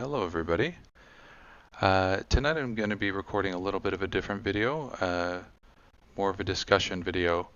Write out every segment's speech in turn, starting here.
Hello everybody. Tonight I'm going to be recording a little bit of a different video, more of a discussion video,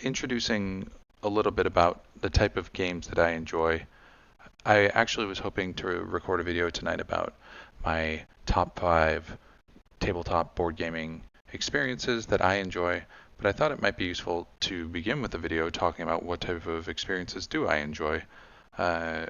introducing a little bit about the type of games that I enjoy. I actually was hoping to record a video tonight about my top 5 tabletop board gaming experiences that I enjoy, but I thought it might be useful to begin with the video talking about what type of experiences do I enjoy. Uh,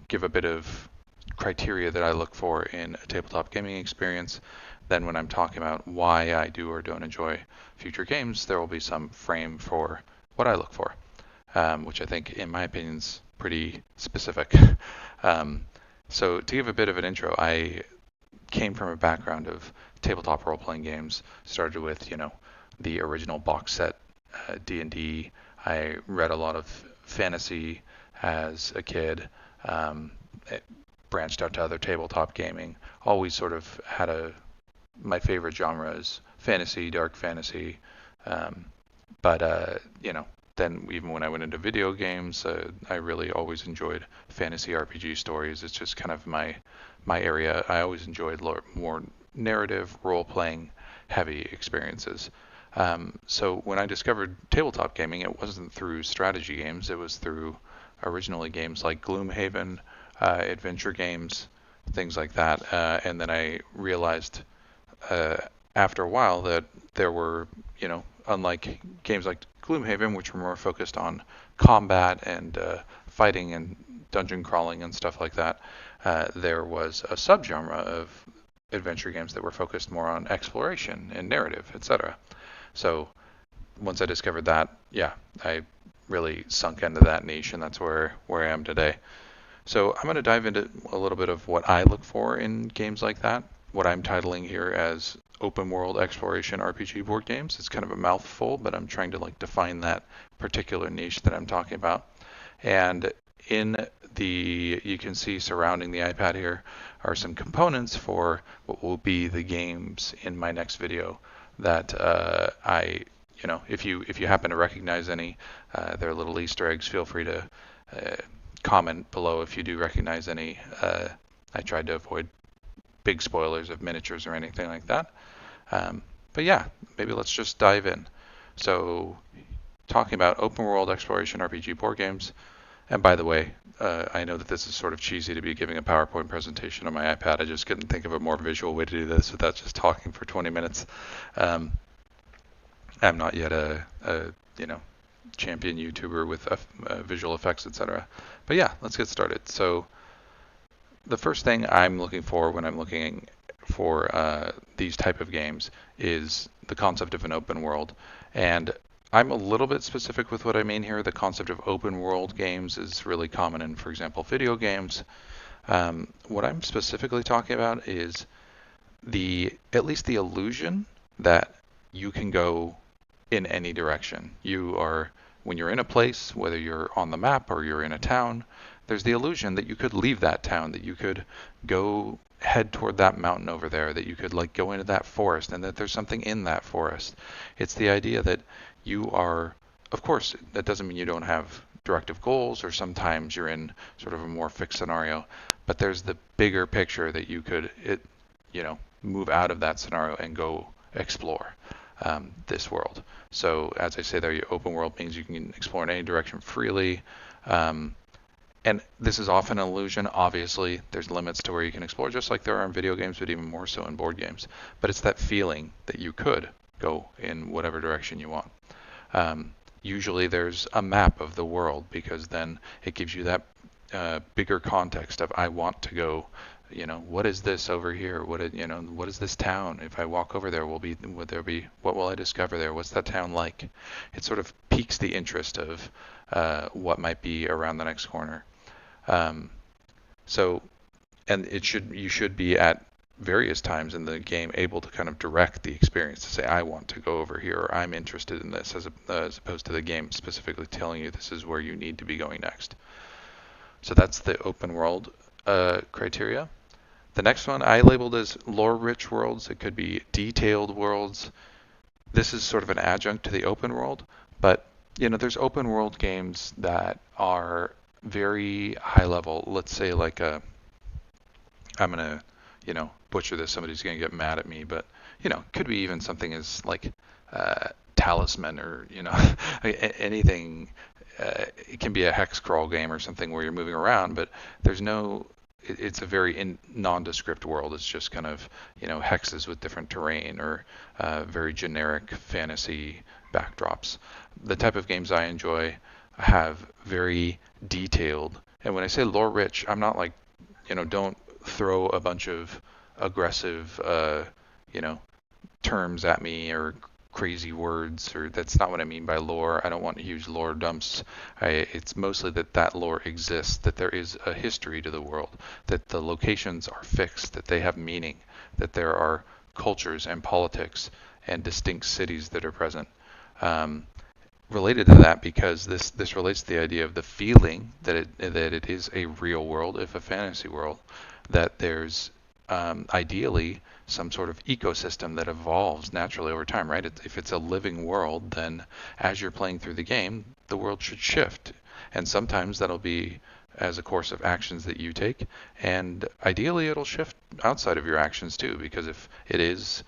Give a bit of criteria that I look for in a tabletop gaming experience. Then when I'm talking about why I do or don't enjoy future games, there will be some frame for what I look for, which I think, in my opinion, is pretty specific. um, so to give a bit of an intro, I came from a background of tabletop role-playing games. Started with, the original box set D&D. I read a lot of fantasy as a kid. It branched out to other tabletop gaming. Always sort of had my favorite genre is fantasy, dark fantasy. Um, but then even when I went into video games, I really always enjoyed fantasy RPG stories. It's just kind of my area. I always enjoyed more narrative, role-playing heavy experiences. So when I discovered tabletop gaming, it wasn't through strategy games. It was through originally games like Gloomhaven, adventure games, things like that. And then I realized uh, after a while that there were, unlike games like Gloomhaven, which were more focused on combat and fighting and dungeon crawling and stuff like that, there was a subgenre of adventure games that were focused more on exploration and narrative, etc. So once I discovered that, yeah, I really sunk into that niche, and that's where I am today. So I'm going to dive into a little bit of what I look for in games like that, what I'm titling here as open world exploration RPG board games. It's kind of a mouthful, but I'm trying to define that particular niche that I'm talking about. And in you can see surrounding the iPad here are some components for what will be the games in my next video that if you happen to recognize any, they're little Easter eggs. Feel free to uh, comment below if you do recognize any. I tried to avoid big spoilers of miniatures or anything like that. But yeah, maybe let's just dive in. So, talking about open world exploration RPG board games. And by the way, I know that this is sort of cheesy to be giving a PowerPoint presentation on my iPad. I just couldn't think of a more visual way to do this without just talking for 20 minutes. Um, I'm not yet a champion YouTuber with visual effects, etc. But yeah, let's get started. So the first thing I'm looking for when I'm looking for these type of games is the concept of an open world. And I'm a little bit specific with what I mean here. The concept of open world games is really common in, for example, video games. What I'm specifically talking about is at least the illusion that you can go in any direction. When you're in a place, whether you're on the map or you're in a town, there's the illusion that you could leave that town, that you could go head toward that mountain over there, that you could go into that forest and that there's something in that forest. It's the idea that you are, of course, that doesn't mean you don't have directive goals, or sometimes you're in sort of a more fixed scenario, but there's the bigger picture that you could, move out of that scenario and go explore this world. So as I say there, your open world means you can explore in any direction freely. And this is often an illusion. Obviously, there's limits to where you can explore, just like there are in video games, but even more so in board games. But it's that feeling that you could go in whatever direction you want. Usually there's a map of the world, because then it gives you that bigger context of, I want to go, what is this over here? What is this town? If I walk over there, what will I discover there? What's that town like? It sort of piques the interest of what might be around the next corner. So, and you should be at various times in the game able to kind of direct the experience to say, I want to go over here, or I'm interested in this, as opposed to the game specifically telling you this is where you need to be going next. So that's the open world criteria. The next one I labeled as lore-rich worlds. It could be detailed worlds. This is sort of an adjunct to the open world, but there's open world games that are very high level. Let's say I'm gonna, butcher this. Somebody's gonna get mad at me, but could be even something as like talisman or anything. It can be a hex crawl game or something where you're moving around, but there's no. It's a very nondescript world. It's just kind of hexes with different terrain or very generic fantasy backdrops. The type of games I enjoy have very detailed. And when I say lore rich, I'm not like don't throw a bunch of aggressive, you know, terms at me or crazy words, or that's not what I mean by lore. I don't want huge lore dumps. It's mostly that lore exists, that there is a history to the world, that the locations are fixed, that they have meaning, that there are cultures and politics and distinct cities that are present. Um, Related to that, because this relates to the idea of the feeling that it is a real world, if a fantasy world, that there's ideally some sort of ecosystem that evolves naturally over time, right? If it's a living world, then as you're playing through the game, the world should shift, and sometimes that'll be as a course of actions that you take, and ideally it'll shift outside of your actions too, because if it is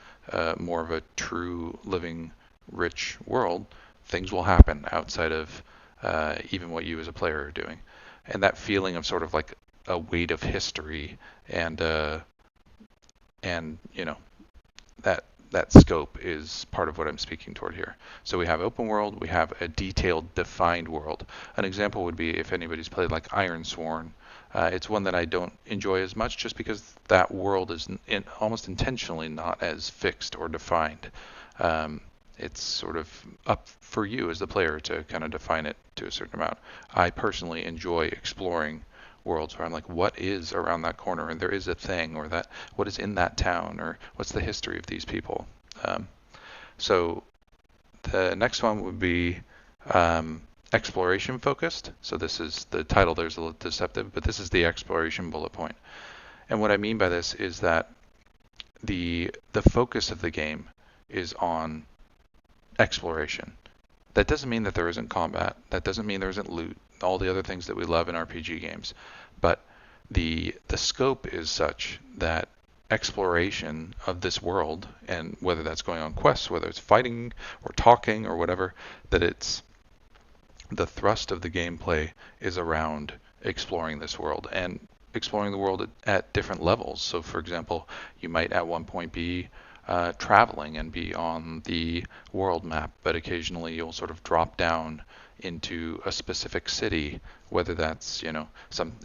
more of a true living rich world, things will happen outside of even what you as a player are doing. And that feeling of sort of like a weight of history and and that scope is part of what I'm speaking toward here. So we have open world, we have a detailed, defined world. An example would be if anybody's played like Ironsworn. It's one that I don't enjoy as much just because that world is almost intentionally not as fixed or defined. Um, it's sort of up for you as the player to kind of define it to a certain amount. I personally enjoy exploring worlds where I'm like, what is around that corner? And there is a thing, or that what is in that town, or what's the history of these people? Um, so the next one would be exploration focused. So this is the title. There's a little deceptive, but this is the exploration bullet point. And what I mean by this is that the focus of the game is on exploration. That doesn't mean that there isn't combat. That doesn't mean there isn't loot. All the other things that we love in RPG games. But the scope is such that exploration of this world, and whether that's going on quests, whether it's fighting or talking or whatever, that it's the thrust of the gameplay is around exploring this world and exploring the world at different levels. So, for example, you might at one point be traveling and be on the world map, but occasionally you'll sort of drop down into a specific city. Whether that's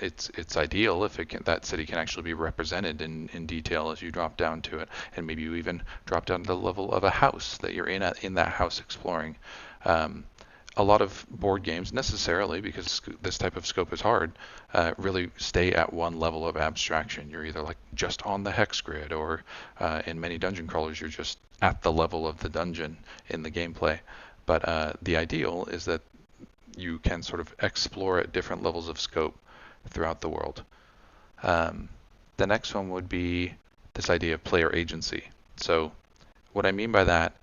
it's ideal if that city can actually be represented in detail as you drop down to it, and maybe you even drop down to the level of a house that you're in that house exploring. Um, a lot of board games necessarily, because this type of scope is hard, really stay at one level of abstraction. You're either like just on the hex grid, or in many dungeon crawlers, you're just at the level of the dungeon in the gameplay. But the ideal is that you can sort of explore at different levels of scope throughout the world. Um, the next one would be this idea of player agency. So what I mean by that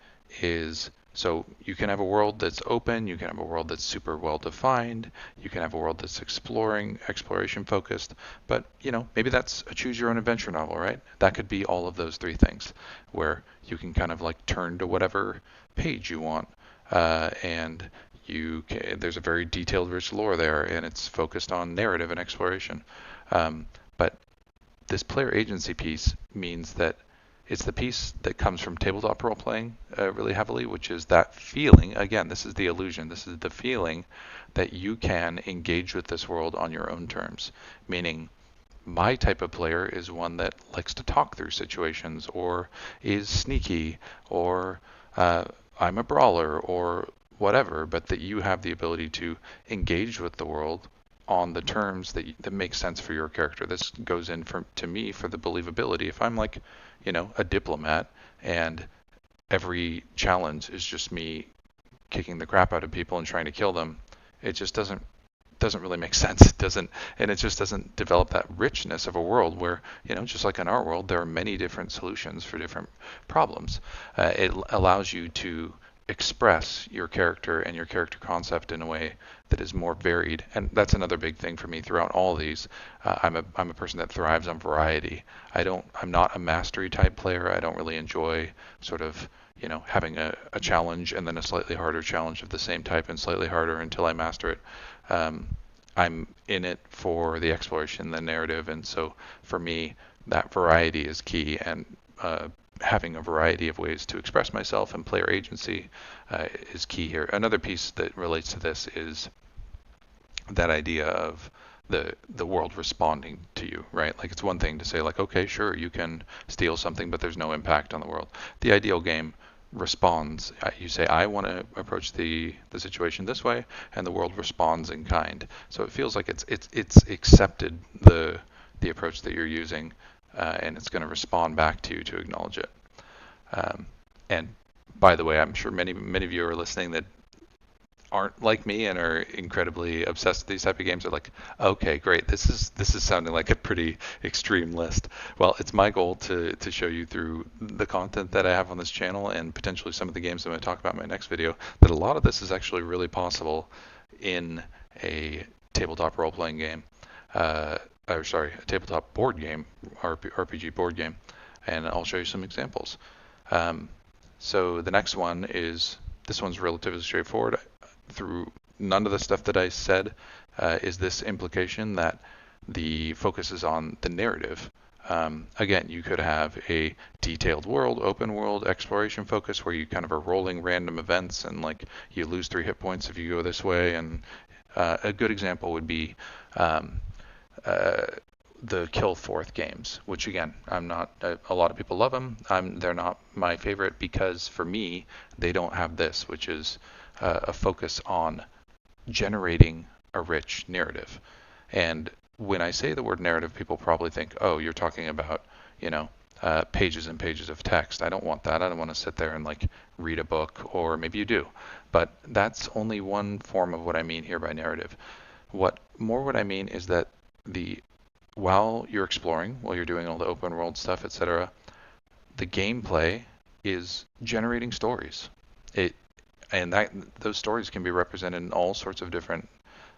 is, so you can have a world that's open, you can have a world that's super well defined, you can have a world that's exploration focused, but maybe that's a choose your own adventure novel, right? That could be all of those three things, where you can kind of like turn to whatever page you want, and there's a very detailed, rich lore there, and it's focused on narrative and exploration. But this player agency piece means that it's the piece that comes from tabletop role playing really heavily, which is that feeling. Again, this is the illusion. This is the feeling that you can engage with this world on your own terms. Meaning, my type of player is one that likes to talk through situations, or is sneaky, or I'm a brawler, or whatever, but that you have the ability to engage with the world on the terms that make sense for your character. This goes in to me for the believability. If I'm like, a diplomat, and every challenge is just me kicking the crap out of people and trying to kill them, it just doesn't really make sense. It doesn't, and it just doesn't develop that richness of a world where, just like in our world, there are many different solutions for different problems. It allows you to express your character and your character concept in a way that is more varied. And that's another big thing for me throughout all of these. I'm a person that thrives on variety. I'm not a mastery type player. I don't really enjoy sort of, having a challenge and then a slightly harder challenge of the same type and slightly harder until I master it. Um, I'm in it for the exploration, the narrative, and so for me, that variety is key. And having a variety of ways to express myself and player agency is key here. Another piece that relates to this is that idea of the world responding to you, right? Like it's one thing to say like, okay, sure, you can steal something, but there's no impact on the world. The ideal game responds. You say, I want to approach the situation this way, and the world responds in kind. So it feels like it's accepted the approach that you're using, and it's going to respond back to you to acknowledge it. Um, and by the way, I'm sure many of you are listening that aren't like me and are incredibly obsessed with these type of games are like, okay, great, this is sounding like a pretty extreme list. Well, it's my goal to show you through the content that I have on this channel and potentially some of the games I'm going to talk about in my next video that a lot of this is actually really possible in a tabletop role-playing game. Or sorry, a tabletop board game, RPG board game, and I'll show you some examples. Um, so the next one is, this one's relatively straightforward. Through none of the stuff that I said is this implication that the focus is on the narrative. Again, you could have a detailed world, open world exploration focus where you kind of are rolling random events and like you lose 3 hit points if you go this way. And a good example would be um, uh, the Kill Forth games, which again, I'm not. A lot of people love them. They're not my favorite because for me, they don't have this, which is a focus on generating a rich narrative. And when I say the word narrative, people probably think, oh, you're talking about, you know, pages and pages of text. I don't want that. I don't want to sit there and like read a book, or maybe you do. But that's only one form of what I mean here by narrative. What I mean is that the while you're exploring, while you're doing all the open world stuff, etc., the gameplay is generating stories. It and that those stories can be represented in all sorts of different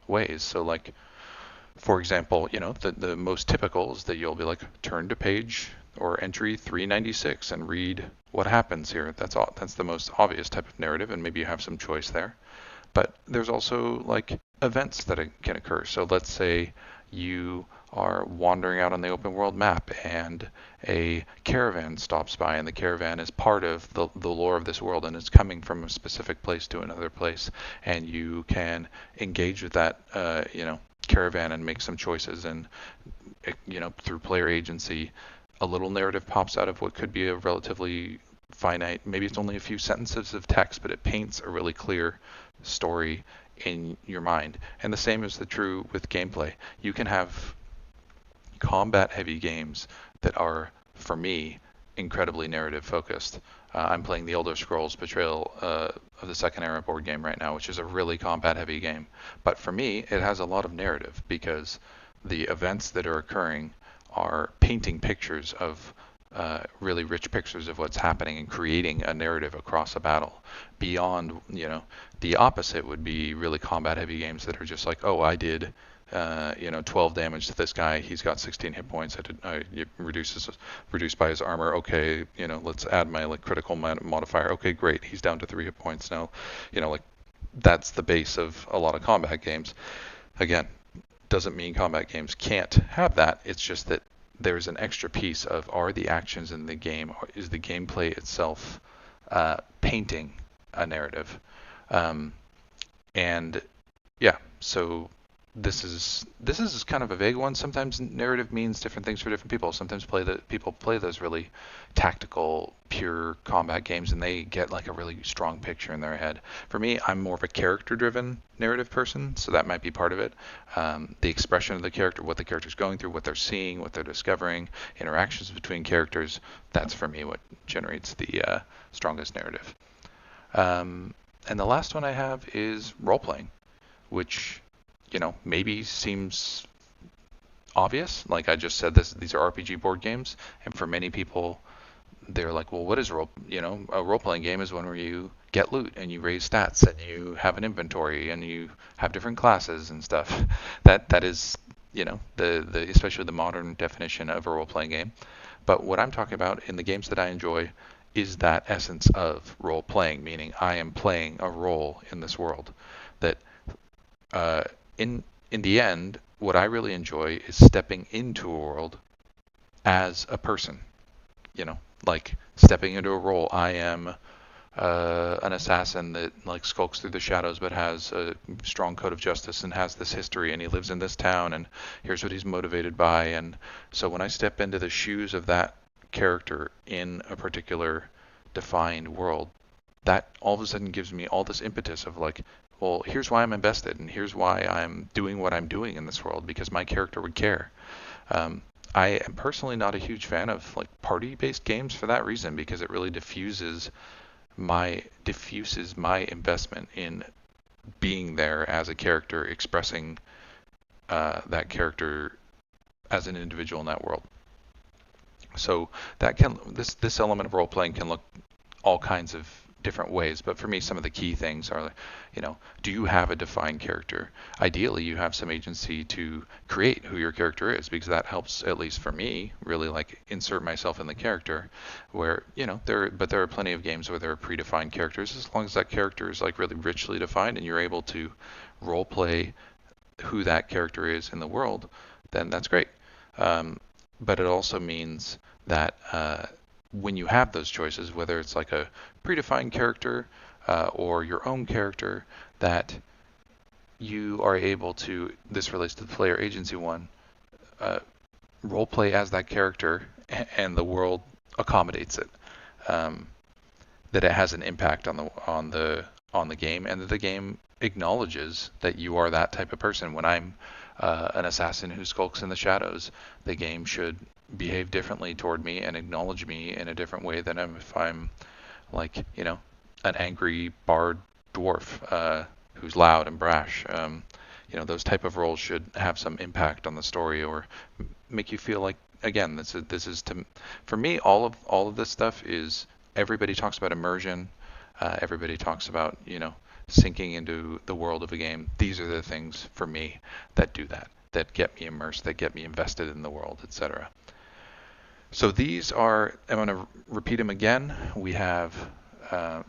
ways. So like for example, the most typical is that you'll be like turn to page or entry 396 and read what happens here. That's the most obvious type of narrative, and maybe you have some choice there. But there's also like events that can occur. So let's say you are wandering out on the open world map and a caravan stops by, and the caravan is part of the lore of this world and it's coming from a specific place to another place, and you can engage with that caravan and make some choices, and through player agency a little narrative pops out of what could be a relatively finite, maybe it's only a few sentences of text, but it paints a really clear story in your mind. And the same is true with gameplay. You can have combat heavy games that are, for me, incredibly narrative focused. I'm playing the Elder Scrolls Betrayal of the Second Era board game right now, which is a really combat heavy game. But for me, it has a lot of narrative because the events that are occurring are painting pictures of really rich pictures of what's happening and creating a narrative across a battle. Beyond, the opposite would be really combat heavy games that are just like, oh, I did 12 damage to this guy. He's got 16 hit points. It reduced by his armor. Okay, let's add my like critical modifier. Okay, great. He's down to 3 hit points now. Like that's the base of a lot of combat games. Again, doesn't mean combat games can't have that. It's just that there's an extra piece of, are the actions in the game, or is the gameplay itself painting a narrative? And yeah, so this is kind of a vague one. Sometimes narrative means different things for different people. Sometimes people play those really tactical, pure combat games, and they get like a really strong picture in their head. For me, I'm more of a character-driven narrative person, so that might be part of it. The expression of the character, what the character's going through, what they're seeing, what they're discovering, interactions between characters. That's for me what generates the strongest narrative. And the last one I have is role-playing, which maybe seems obvious. Like I just said, these are RPG board games, and for many people, they're like, well, what is a role-playing game is one where you get loot and you raise stats and you have an inventory and you have different classes and stuff. That is, the especially the modern definition of a role-playing game. But what I'm talking about in the games that I enjoy is that essence of role-playing, meaning I am playing a role in this world. That uh, in the end, what I really enjoy is stepping into a world as a person. Like stepping into a role. I am an assassin that like skulks through the shadows but has a strong code of justice and has this history and he lives in this town and here's what he's motivated by. And so when I step into the shoes of that character in a particular defined world, that all of a sudden gives me all this impetus of like, well, here's why I'm invested and here's why I'm doing what I'm doing in this world, because my character would care. um, I am personally not a huge fan of like party-based games for that reason, because it really diffuses my investment in being there as a character, expressing that character as an individual in that world. So this element of role playing can look all kinds of different ways, but for me, some of the key things are, do you have a defined character? Ideally, you have some agency to create who your character is, because that helps, at least for me, really like insert myself in the character. Where there are plenty of games where there are predefined characters. As long as that character is like really richly defined and you're able to role play who that character is in the world, then that's great. Um, but it also means that when you have those choices, whether it's like a predefined character or your own character, that you are able to, this relates to the player agency one, uh, role play as that character, and the world accommodates it. Um, that it has an impact on the game, and that the game acknowledges that you are that type of person. When I'm an assassin who skulks in the shadows, the game should behave differently toward me and acknowledge me in a different way than if I'm like, an angry bard dwarf who's loud and brash. Those type of roles should have some impact on the story, or make you feel like, again, this is for me, all of this stuff is, everybody talks about immersion. Everybody talks about, sinking into the world of a game. These are the things for me that do that get me immersed, that get me invested in the world, etc. So these are, I'm going to repeat them again. We have,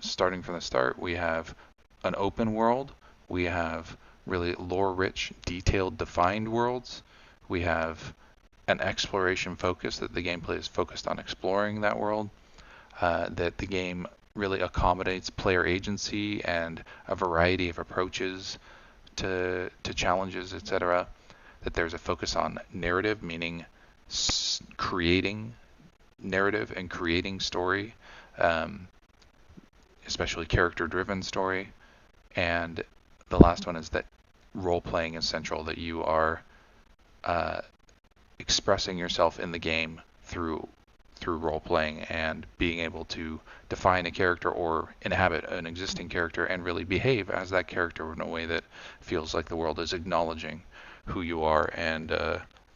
starting from the start, we have an open world. We have really lore-rich, detailed, defined worlds. We have an exploration focus, that the gameplay is focused on exploring that world. That the game really accommodates player agency and a variety of approaches to challenges, etc. That there's a focus on narrative, meaning creating narrative and creating story, um, especially character-driven story. And the last one is that role-playing is central, that you are expressing yourself in the game through role playing and being able to define a character or inhabit an existing character and really behave as that character in a way that feels like the world is acknowledging who you are, and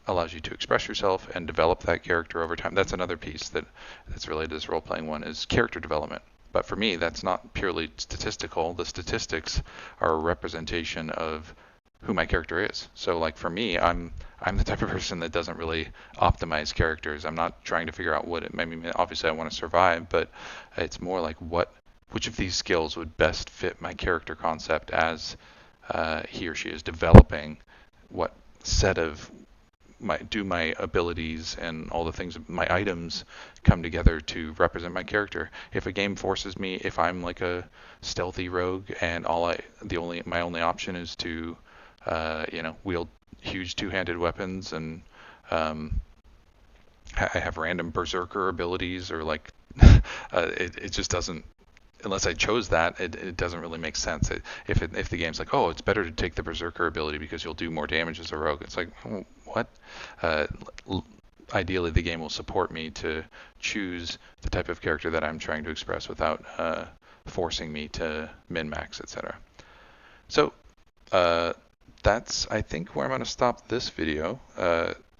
allows you to express yourself and develop that character over time. That's another piece that's related to this role playing one, is character development. But for me, that's not purely statistical. The statistics are a representation of who my character is. So like for me, I'm the type of person that doesn't really optimize characters. I'm not trying to figure out I mean, obviously I want to survive, but it's more like which of these skills would best fit my character concept as he or she is developing. What set of my abilities and all the things, my items, come together to represent my character. If a game forces me, if I'm like a stealthy rogue and my only option is to wield huge two-handed weapons, and I have random berserker abilities, or like it just doesn't, unless I chose that, it doesn't really make sense. If the game's like, oh, it's better to take the berserker ability because you'll do more damage as a rogue, it's like, oh, what? Ideally, the game will support me to choose the type of character that I'm trying to express without forcing me to min-max, etc. So that's, I think, where I'm going to stop this video.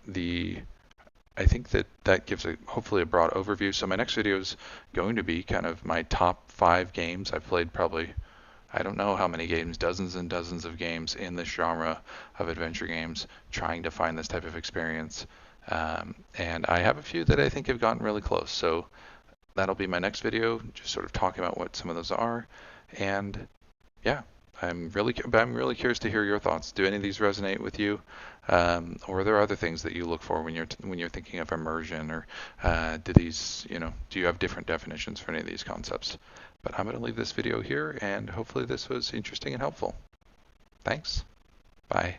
The I think that that gives hopefully a broad overview. So my next video is going to be kind of my top 5 games. I've played probably, I don't know how many games, dozens and dozens of games in this genre of adventure games, trying to find this type of experience. And I have a few that I think have gotten really close. So that'll be my next video, just sort of talking about what some of those are. And yeah, I'm really curious to hear your thoughts. Do any of these resonate with you, or are there other things that you look for when you're thinking of immersion, or do these, do you have different definitions for any of these concepts? But I'm going to leave this video here, and hopefully this was interesting and helpful. Thanks. Bye.